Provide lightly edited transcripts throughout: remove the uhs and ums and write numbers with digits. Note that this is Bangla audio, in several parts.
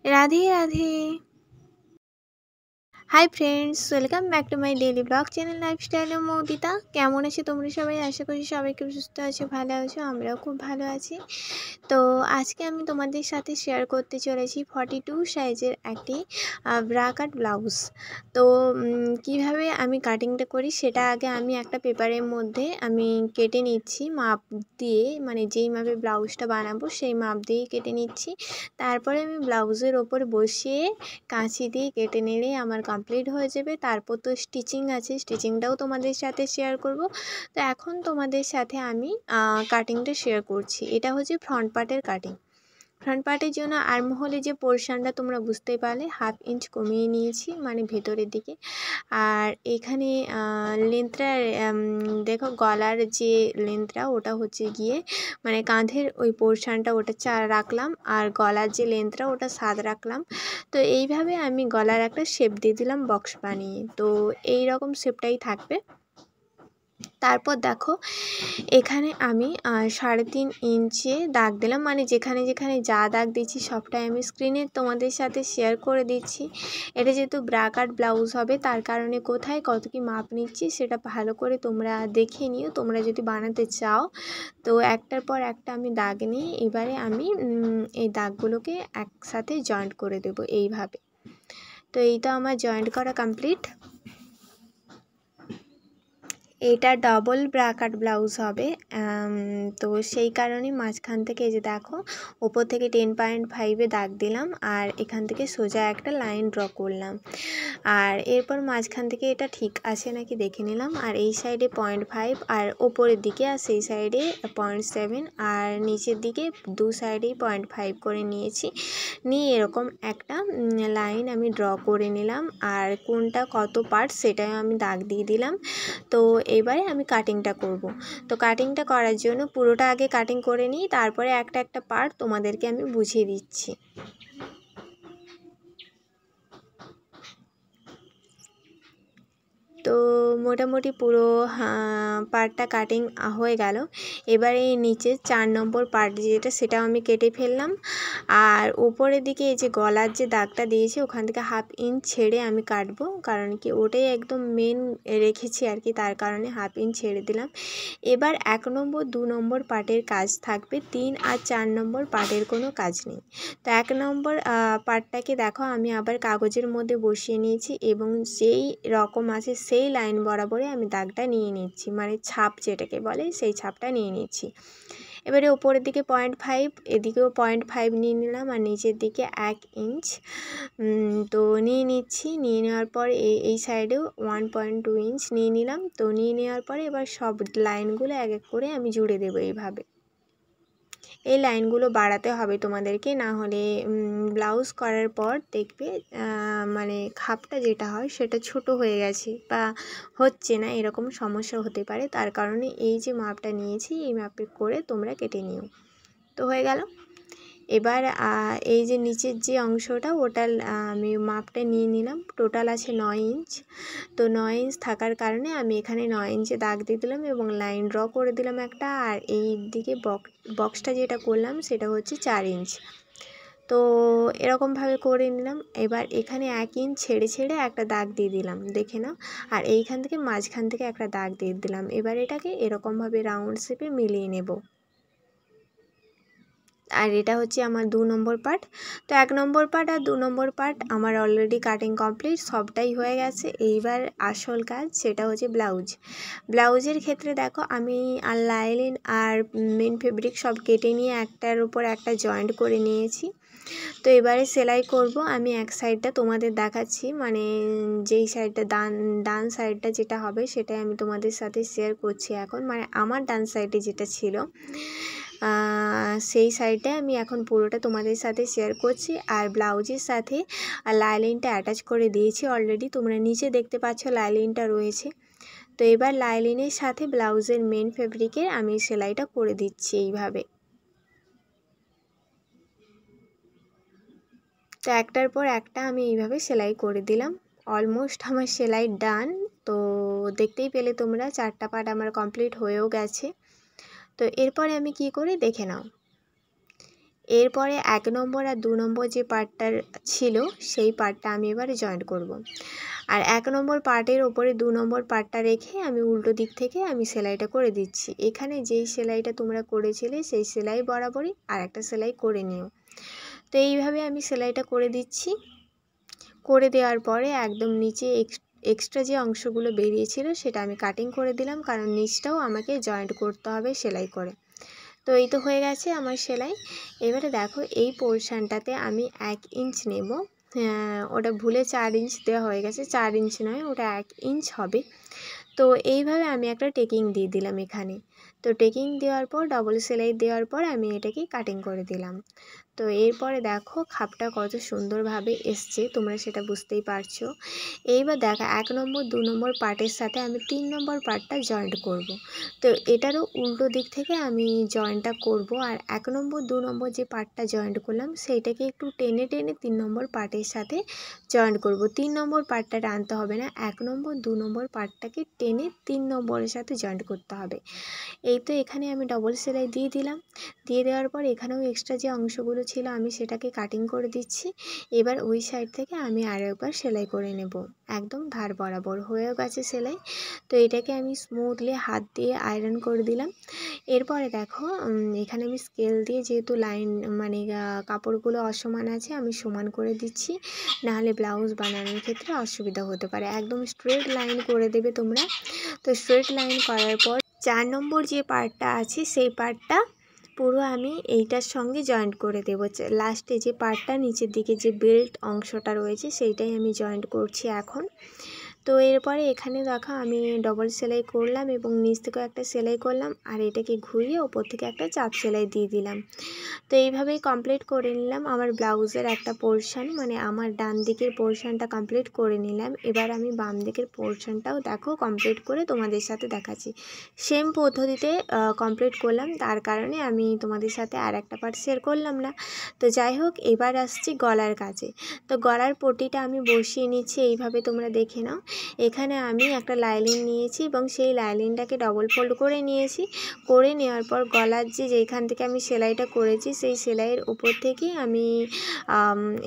Radhe Radhe. Hi friends, welcome back to my daily blog channel lifestyle ও মৌদিতা। কেমন আছো তোমরা সবাই? আশা করি সবাই খুব সুস্থ আছো, ভালো আছো। আমরাও খুব ভালো আছি। তো আজকে আমি তোমাদের সাথে শেয়ার করতে চলেছি 42 সাইজের একটি ব্রা কাট ব্লাউজ। তো কিভাবে আমি কাটিংটা করি সেটা আগে আমি একটা পেপারের মধ্যে আমি কেটে নিচ্ছি মাপ দিয়ে, মানে যেই মাপে ব্লাউজটা বানাবো সেই মাপ দিয়েই কেটে নিচ্ছি। তারপরে আমি ব্লাউজের ওপর বসিয়ে কাঁচি দিয়ে কেটে নিলেই আমার কমপ্লিট হয়ে যাবে। তারপর তো স্টিচিং আছে, স্টিচিংটাও তোমাদের সাথে শেয়ার করব। তো এখন তোমাদের সাথে আমি কাটিংটা শেয়ার করছি। এটা হচ্ছে ফ্রন্ট পার্টের কাটিং। ফ্রন্ট পার্টের জন্য আর্মহোলে যে পোর্শনটা তোমরা বুঝতেই পারলে, 1/2 ইঞ্চ কমিয়ে নিয়েছি, মানে ভেতরের দিকে। আর এখানে লেন্থটা দেখো, গলার যে লেন্থটা ওটা হচ্ছে গিয়ে মানে কাঁধের ওই পোর্শনটা ওটা 4 রাখলাম, আর গলার যে লেন্থটা ওটা 7 রাখলাম। তো এইভাবে আমি গলার একটা শেপ দিয়ে দিলাম বক্স বানিয়ে। তো এই রকম শেপটাই থাকবে। তারপর দেখো এখানে আমি 3.5 ইঞ্চে দাগ দিলাম, মানে যেখানে যেখানে যা দাগ দিচ্ছি সবটাই আমি স্ক্রিনে তোমাদের সাথে শেয়ার করে দিচ্ছি। এটা যেহেতু ব্রা কাট ব্লাউজ হবে, তার কারণে কোথায় কত কি মাপ নিচ্ছি সেটা ভালো করে তোমরা দেখে নিও, তোমরা যদি বানাতে চাও। তো একটার পর একটা আমি দাগ নিয়ে এবারে আমি এই দাগগুলোকে একসাথে জয়েন্ট করে দেব এইভাবে। তো এই তো আমার জয়েন্ট করা কমপ্লিট। এটা ডবল ব্রা কাট ব্লাউজ হবে। তো সেই কারণে মাঝখান থেকে এই যে দেখো, ওপর থেকে 10.5-এ দাগ দিলাম, আর এখান থেকে সোজা একটা লাইন ড্র করলাম। আর এরপর মাঝখান থেকে এটা ঠিক আছে নাকি দেখে নিলাম। আর এই সাইডে 0.5, আর ওপরের দিকে আর সেই সাইডে 0.7, আর নিচের দিকে দু সাইডেই 0.5 করে নিয়েছি। নিয়ে এরকম একটা লাইন আমি ড্র করে নিলাম, আর কোনটা কত পার্ট সেটাই আমি দাগ দিয়ে দিলাম। তো এবারে আমি কাটিংটা করব। তো কাটিংটা করার জন্য পুরোটা আগে কাটিং করে নিই, তারপরে একটা একটা পার্ট তোমাদেরকে আমি বুঝিয়ে দিচ্ছি। তো মোটামুটি পুরো পার্টটা কাটিং হয়ে গেল। এবারে নিচে 4 নম্বর পার্ট যেটা, সেটাও আমি কেটে ফেললাম। আর উপরের দিকে এই যে গলার যে দাগটা দিয়েছি ওখান থেকে 1/2 ইঞ্চ ছেড়ে আমি কাটবো, কারণ কি ওটাই একদম মেন রেখেছি আর কি, তার কারণে 1/2 ইঞ্চ ছেড়ে দিলাম। এবার 1 নম্বর 2 নম্বর পার্টের কাজ থাকবে, 3 আর 4 নম্বর পার্টের কোনো কাজ নেই। তো 1 নম্বর পার্টটাকে দেখো আমি আবার কাগজের মধ্যে বসিয়ে নিয়েছি, এবং যেই রকম আছে সেই লাইন বরাবরে আমি দাগটা নিয়ে নিচ্ছি, মানে ছাপ যেটাকে বলে সেই ছাপটা নিয়ে নিচ্ছি। এবারে ওপরের দিকে 0.5, এদিকেও 0.5 নিয়ে নিলাম, আর নিচের দিকে 1 ইঞ্চ তো নিয়ে নিচ্ছি। নিয়ে নেওয়ার পর এই সাইডেও 1.2 ইঞ্চ নিয়ে নিলাম। তো নিয়ে নেওয়ার পরে এবার সব লাইনগুলো এক এক করে আমি জুড়ে দেবো এইভাবে। এই লাইনগুলো বাড়াতে হবে তোমাদেরকে, না হলে ব্লাউজ করার পর দেখবে মানে খাপটা যেটা হয় সেটা ছোট হয়ে গেছে বা হচ্ছে না, এরকম সমস্যা হতে পারে। তার কারণে এই যে মাপটা নিয়েছি এই মাপে করে তোমরা কেটে নিও। তো হয়ে গেল। এবার এই যে নিচের যে অংশটা ওটা আমি মাপটা নিয়ে নিলাম, টোটাল আছে 9 ইঞ্চ। তো 9 ইঞ্চ থাকার কারণে আমি এখানে 9 ইঞ্চে দাগ দিয়ে দিলাম এবং লাইন ড্র করে দিলাম একটা। আর এই দিকে বক্সটা যেটা করলাম সেটা হচ্ছে 4 ইঞ্চ। তো এরকমভাবে করে নিলাম। এবার এখানে 1 ইঞ্চ ছেড়ে ছেড়ে একটা দাগ দিয়ে দিলাম, দেখে নাও। আর এইখান থেকে মাঝখান থেকে একটা দাগ দিয়ে দিলাম। এবার এটাকে এরকমভাবে রাউন্ড শেপে মিলিয়ে নেব। আর এটা হচ্ছে আমার 2 নম্বর পার্ট। তো 1 নম্বর পার্ট আর 2 নম্বর পার্ট আমার অলরেডি কাটিং কমপ্লিট, সবটাই হয়ে গেছে। এইবার আসল কাজ সেটা হচ্ছে ব্লাউজের ক্ষেত্রে দেখো আমি লাইলিন আর মেন ফেব্রিক সব কেটে নিয়ে একটার উপর একটা জয়েন্ট করে নিয়েছি। তো এবারে সেলাই করব। আমি এক সাইডটা তোমাদের দেখাচ্ছি, মানে যেই সাইডটা ডান সাইডটা যেটা হবে সেটাই আমি তোমাদের সাথে শেয়ার করছি এখন, মানে আমার ডান সাইডে যেটা ছিল সেই সাইডে আমি এখন পুরোটা তোমাদের সাথে শেয়ার করছি। আর ব্লাউজের সাথে লাইলিনটা অ্যাটাচ করে দিয়েছি অলরেডি, তোমরা নিচে দেখতে পাচ্ছ লাইলিনটা রয়েছে। তো এবার লাইলিনের সাথে ব্লাউজের মেন ফেব্রিকে আমি সেলাইটা করে দিচ্ছি এইভাবে। তো একটার পর একটা আমি এইভাবে সেলাই করে দিলাম। অলমোস্ট আমার সেলাই ডান। তো দেখতেই পেলে তোমরা 4টা পার্ট আমার কমপ্লিট হয়েও গেছে। তো এরপরে আমি কি করি দেখে নাও। এরপরে 1 নম্বর আর 2 নম্বর যে পার্টটা ছিল সেই পার্টটা আমি এবারে জয়েন্ট করব। আর 1 নম্বর পার্টের ওপরে 2 নম্বর পার্টটা রেখে আমি উল্টো দিক থেকে আমি সেলাইটা করে দিচ্ছি। এখানে যেই সেলাইটা তোমরা করেছিলে সেই সেলাই বরাবরই আর একটা সেলাই করে নিও। তো এইভাবে আমি সেলাইটা করে দিচ্ছি। করে দেওয়ার পরে একদম নিচে এক্সট্রা যে অংশগুলো বেরিয়েছিল সেটা আমি কাটিং করে দিলাম, কারণ নিচটাও আমাকে জয়েন্ট করতে হবে সেলাই করে। তো এই তো হয়ে গেছে আমার সেলাই। এবারে দেখো এই পোর্শানটাতে আমি 1 ইঞ্চ নেব। ওটা ভুলে 4 ইঞ্চ দেওয়া হয়ে গেছে, 4 ইঞ্চ নয়, ওটা 1 ইঞ্চ হবে। তো এইভাবে আমি একটা টেকিং দিয়ে দিলাম এখানে। তো টেকিং দেওয়ার পর ডবল সেলাই দেওয়ার পর আমি এটাকে কাটিং করে দিলাম। তো এরপরে দেখো খাপটা কত সুন্দরভাবে এসছে, তোমরা সেটা বুঝতেই পারছো। এইবার দেখো 1 নম্বর 2 নম্বর পার্টের সাথে আমি 3 নম্বর পার্টটা জয়েন্ট করব। তো এটারও উল্টো দিক থেকে আমি জয়েন্টটা করব। আর 1 নম্বর 2 নম্বর যে পার্টটা জয়েন্ট করলাম সেইটাকে একটু টেনে টেনে 3 নম্বর পার্টের সাথে জয়েন্ট করব। 3 নম্বর পার্টটা টানতে হবে না, 1 নম্বর 2 নম্বর পার্টটাকে টেনে 3 নম্বরের সাথে জয়েন্ট করতে হবে। এই তো এখানে আমি ডবল সেলাই দিয়ে দিলাম। দিয়ে দেওয়ার পর এখানেও এক্সট্রা যে অংশগুলো ছিল আমি সেটাকে কাটিং করে দিচ্ছি। এবার ওই সাইড থেকে আমি আরও একবার সেলাই করে নেব। একদম ধার বরাবর হয়েও গেছে সেলাই। তো এটাকে আমি স্মুথলি হাত দিয়ে আয়রন করে দিলাম। এরপরে দেখো এখানে আমি স্কেল দিয়ে যেহেতু লাইন মানে কাপড়গুলো অসমান আছে আমি সমান করে দিচ্ছি, নাহলে ব্লাউজ বানানোর ক্ষেত্রে অসুবিধা হতে পারে। একদম স্ট্রেট লাইন করে দেবে তোমরা। তো স্ট্রেট লাইন করার পর 4 নম্বর যে পার্টটা আছে সেই পার্টটা পুরো আমি এইটার সঙ্গে জয়েন্ট করে দেবো। লাস্টে যে পার্টটা নিচের দিকে যে বেল্ট অংশটা রয়েছে সেইটাই আমি জয়েন্ট করছি এখন। তো এরপরে এখানে দেখো আমি ডবল সেলাই করলাম এবং নিচ থেকেও একটা সেলাই করলাম, আর এটাকে ঘুরিয়ে ওপর থেকে একটা চাপ সেলাই দিয়ে দিলাম। তো এইভাবেই কমপ্লিট করে নিলাম আমার ব্লাউজের একটা পোর্শান, মানে আমার ডান দিকের পোর্শানটা কমপ্লিট করে নিলাম। এবার আমি বাম দিকের পোর্শানটাও দেখো কমপ্লিট করে তোমাদের সাথে দেখাচ্ছি। সেম পদ্ধতিতে কমপ্লিট করলাম, তার কারণে আমি তোমাদের সাথে আর একটা পার্ট শেয়ার করলাম না। তো যাই হোক, এবার আসছি গলার কাছে। তো গলার পট্টিটা আমি বসিয়ে নিচ্ছি, এইভাবে তোমরা দেখে নাও। এখানে আমি একটা লাইলিন নিয়েছি এবং সেই লাইলিনটাকে ডবল ফোল্ড করে নিয়েছি। করে নেওয়ার পর গলার যেখান থেকে আমি সেলাইটা করেছি সেই সেলাইয়ের উপর থেকেই আমি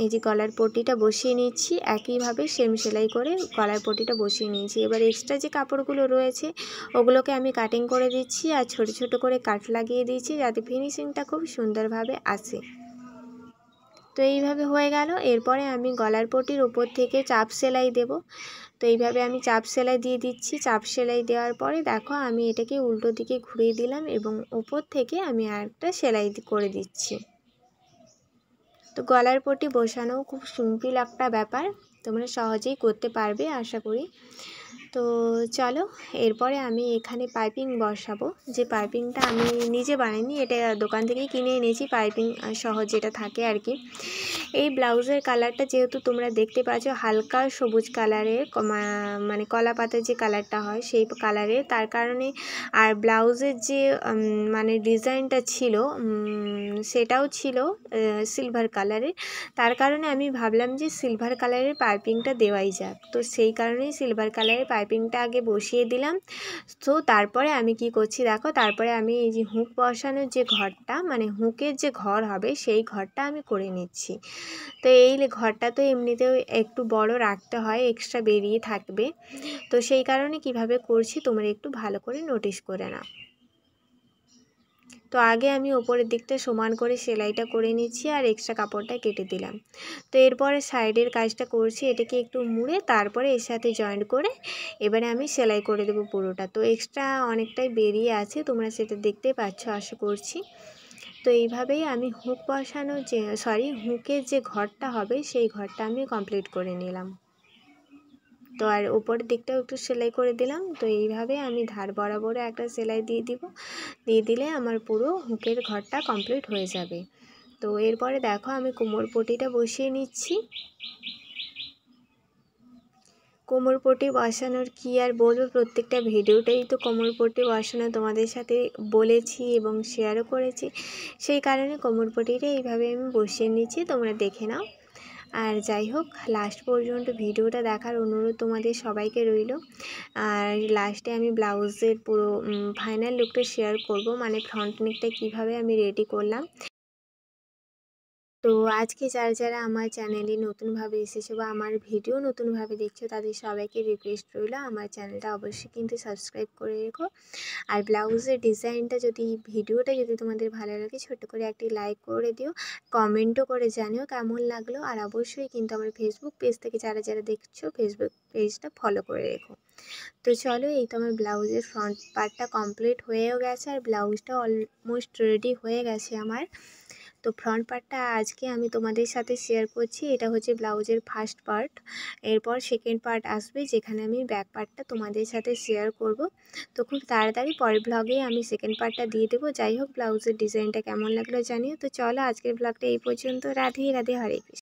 এই যে গলার পট্টিটা বসিয়ে নিচ্ছি। একইভাবে সেম সেলাই করে গলার পট্টিটা বসিয়ে নিয়েছি। এবার এক্সট্রা যে কাপড়গুলো রয়েছে ওগুলোকে আমি কাটিং করে দিচ্ছি আর ছোট ছোট করে কাট লাগিয়ে দিচ্ছি, যাতে ফিনিশিংটা খুব সুন্দরভাবে আসে। তো এইভাবে হয়ে গেল। এরপরে আমি গলার পট্টির উপর থেকে চাপ সেলাই দেব। তো এইভাবে আমি চাপ সেলাই দিয়ে দিচ্ছি। চাপ সেলাই দেওয়ার পরে দেখো আমি এটাকে উল্টো দিকে ঘুরিয়ে দিলাম এবং উপর থেকে আমি আরেকটা সেলাই করে দিচ্ছি। তো গলার পট্টি বসানো খুব সিম্পল একটা ব্যাপার, তোমরা সহজেই করতে পারবে আশা করি। তো চলো, এরপরে আমি এখানে পাইপিং বসাবো। যে পাইপিংটা আমি নিজে বানাইনি, এটা দোকান থেকেই কিনে এনেছি, পাইপিং সহ যেটা থাকে আর কি। এই ব্লাউজের কালারটা যেহেতু তোমরা দেখতে পাচ্ছ হালকা সবুজ কালারের, মানে কলা পাতার যে কালারটা হয় সেই কালারের, তার কারণে আর ব্লাউজের যে মানে ডিজাইনটা ছিল সেটাও ছিল সিলভার কালারের, তার কারণে আমি ভাবলাম যে সিলভার কালারের পাইপিংটা দেওয়াই যাক। তো সেই কারণেই সিলভার কালারের পাইপিংটা আগে বসিয়ে দিলাম। তো তারপরে আমি কি করছি দেখো, তারপরে আমি এই যে হুক বসানোর যে ঘরটা, মানে হুকের যে ঘর হবে সেই ঘরটা আমি করে নিচ্ছি। তো এই ঘরটা তো এমনিতেও একটু বড় রাখতে হয়, এক্সট্রা বেরিয়ে থাকবে। তো সেই কারণে কিভাবে করছি তোমরা একটু ভালো করে নোটিস করে নাও। তো আগে আমি ওপরের দিকটা সমান করে সেলাইটা করে নিচ্ছি আর এক্সট্রা কাপড়টা কেটে দিলাম। তো এরপরে সাইডের কাজটা করছি, এটাকে একটু মুড়ে তারপরে এর সাথে জয়েন্ট করে এবারে আমি সেলাই করে দেবো পুরোটা। তো এক্সট্রা অনেকটাই বেরিয়ে আছে, তোমরা সেটা দেখতেই পাচ্ছ আশা করছি। তো এইভাবেই আমি হুক বসানো হুকের যে ঘরটা হবে সেই ঘরটা আমি কমপ্লিট করে নিলাম। তো আর উপরের দিকটাও একটু সেলাই করে দিলাম। তো এইভাবে আমি ধার বরাবর একটা সেলাই দিয়ে দিলে আমার পুরো হুকের ঘরটা কমপ্লিট হয়ে যাবে। তো এরপরে দেখো আমি কোমর পটিটা বসিয়ে নিচ্ছি। কোমর পটি বসানোর কি আর বলবো, প্রত্যেকটা ভিডিওটাই তো কোমর পটি বসানো তোমাদের সাথে বলেছি এবং শেয়ারও করেছি, সেই কারণে কোমর পটিটা এইভাবে আমি বসিয়ে নিচ্ছি, তোমরা দেখে নাও। আর যাই হোক, লাস্ট পর্যন্ত ভিডিওটা দেখার অনুরোধ তোমাদের সবাইকে রইল। আর লাস্টে আমি ব্লাউজের পুরো ফাইনাল লুকটা শেয়ার করব, মানে ফ্রন্ট নেকটা কীভাবে আমি রেডি করলাম। তো আজকে যারা যারা আমার চ্যানেলে নতুনভাবে এসেছো বা আমার ভিডিও নতুনভাবে দেখছো তাদের সবাইকে রিকোয়েস্ট রইলো আমার চ্যানেলটা অবশ্যই কিন্তু সাবস্ক্রাইব করে রেখো। আর ব্লাউজের ডিজাইনটা ভিডিওটা যদি তোমাদের ভালো লাগে ছোট করে একটি লাইক করে দিও, কমেন্টও করে জানিও কেমন লাগলো। আর অবশ্যই কিন্তু আমার ফেসবুক পেজ থেকে যারা যারা দেখছো ফেসবুক পেজটা ফলো করে রেখো। তো চলো, এই তো আমার ব্লাউজের ফ্রন্ট পার্টটা কমপ্লিট হয়েও গেছে আর ব্লাউজটা অলমোস্ট রেডি হয়ে গেছে আমার। তো ফ্রন্ট পার্টটা আজকে আমি তোমাদের সাথে শেয়ার করছি। এটা হচ্ছে ব্লাউজের ফার্স্ট পার্ট। এরপর সেকেন্ড পার্ট আসবে যেখানে আমি ব্যাক পার্টটা তোমাদের সাথে শেয়ার করব। তো খুব তাড়াতাড়ি পরের ব্লগে আমি সেকেন্ড পার্টটা দিয়ে দেবো। যাই হোক, ব্লাউজের ডিজাইনটা কেমন লাগলো জানিও। তো চলো, আজকের ব্লগটা এই পর্যন্ত। রাধে রাধে, হরে কৃষ্ণ।